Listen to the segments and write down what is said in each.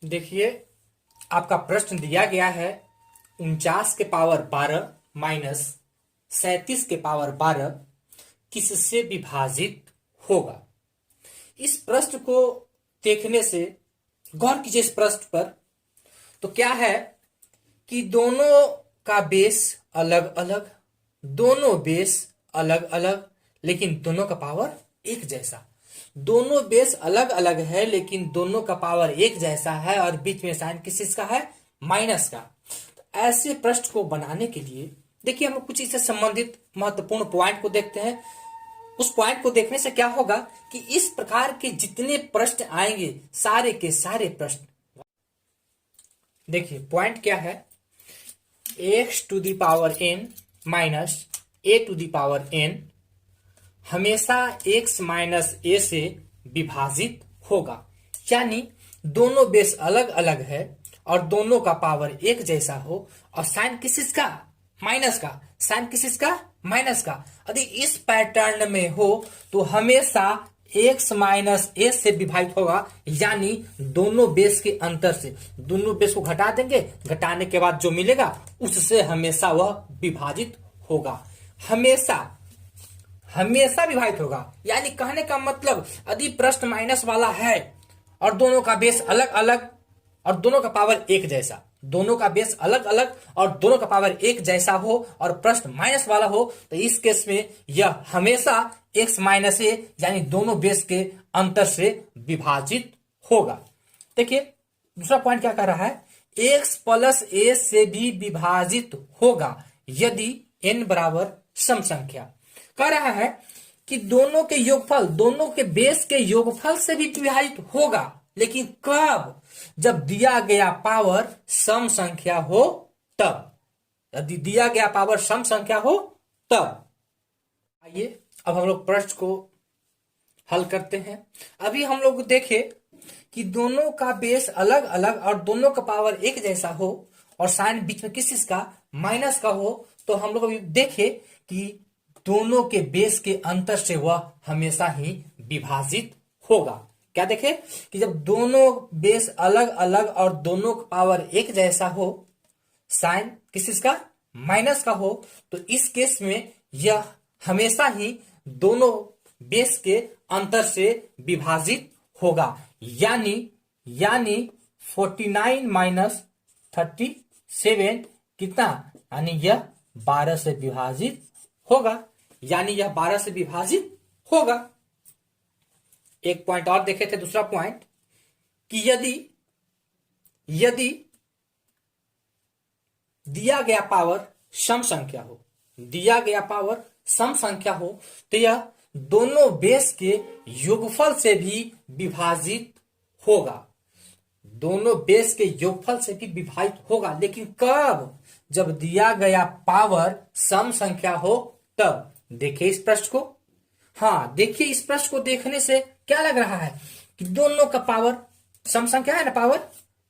देखिए, आपका प्रश्न दिया गया है 49 के पावर 12 माइनस 37 के पावर 12 किससे विभाजित होगा। इस प्रश्न को देखने से गौर कीजिए इस प्रश्न पर। तो क्या है कि दोनों का बेस अलग अलग, दोनों बेस अलग अलग लेकिन दोनों का पावर एक जैसा। दोनों बेस अलग अलग है लेकिन दोनों का पावर एक जैसा है और बीच में साइन किस चीज का है, माइनस का। तो ऐसे प्रश्न को बनाने के लिए देखिए हम लोग कुछ इससे संबंधित महत्वपूर्ण पॉइंट को देखते हैं। उस पॉइंट को देखने से क्या होगा कि इस प्रकार के जितने प्रश्न आएंगे सारे के सारे प्रश्न, देखिए पॉइंट क्या है, x to the power n minus a to the power n हमेशा x माइनस a से विभाजित होगा। यानी दोनों बेस अलग अलग है और दोनों का पावर एक जैसा हो और साइन किस का, माइनस का। साइन किस का, माइनस का। यदि इस पैटर्न में हो तो हमेशा x माइनस a से विभाजित होगा। यानी दोनों बेस के अंतर से, दोनों बेस को घटा देंगे, घटाने के बाद जो मिलेगा उससे हमेशा वह विभाजित होगा। हमेशा हमेशा विभाजित होगा। यानी कहने का मतलब यदि प्रश्न माइनस वाला है और दोनों का बेस अलग अलग और दोनों का पावर एक जैसा, दोनों का बेस अलग अलग और दोनों का पावर एक जैसा हो और प्रश्न माइनस वाला हो तो इस केस में यह हमेशा x माइनस ए यानी दोनों बेस के अंतर से विभाजित होगा। देखिए दूसरा पॉइंट क्या कह रहा है, x प्लस ए से भी विभाजित होगा यदि n बराबर सम संख्या। कह रहा है कि दोनों के योगफल, दोनों के बेस के योगफल से भी विभाजित होगा, लेकिन कब, जब दिया गया पावर सम संख्या हो तब। यदि दिया गया पावर सम संख्या हो तब। आइए अब हम लोग प्रश्न को हल करते हैं। अभी हम लोग देखे कि दोनों का बेस अलग अलग और दोनों का पावर एक जैसा हो और साइन बीच में किस चीज का, माइनस का हो। तो हम लोग अभी देखे कि दोनों के बेस के अंतर से वह हमेशा ही विभाजित होगा। क्या देखे कि जब दोनों बेस अलग अलग और दोनों का पावर एक जैसा हो, साइन किस चीज का, माइनस का हो, तो इस केस में यह हमेशा ही दोनों बेस के अंतर से विभाजित होगा। यानी 49 माइनस 37 कितना, यानी यह 12 से विभाजित होगा। यानी यह 12 से विभाजित होगा। एक पॉइंट और देखे थे, दूसरा पॉइंट कि यदि दिया गया पावर सम संख्या हो, दिया गया पावर सम संख्या हो तो यह दोनों बेस के योगफल से भी विभाजित होगा। दोनों बेस के योगफल से भी विभाजित होगा, लेकिन कब, जब दिया गया पावर सम संख्या हो तब। देखिए इस प्रश्न को, हाँ देखिए इस प्रश्न को देखने से क्या लग रहा है कि दोनों का पावर सम संख्या है ना।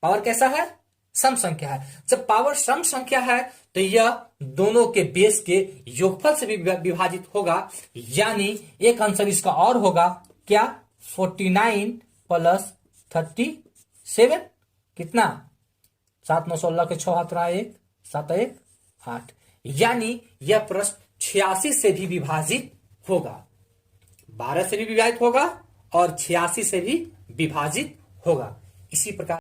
पावर कैसा है, सम संख्या है। जब पावर सम संख्या है तो यह दोनों के बेस के योगफल से भी विभाजित होगा। यानी एक आंसर इसका और होगा क्या, 49 प्लस 37 कितना, 7 9 16 के 6 हाथ 1 7 1 8। यानी यह प्रश्न 86 से भी विभाजित होगा, 12 से भी विभाजित होगा और 86 से भी विभाजित होगा। इसी प्रकार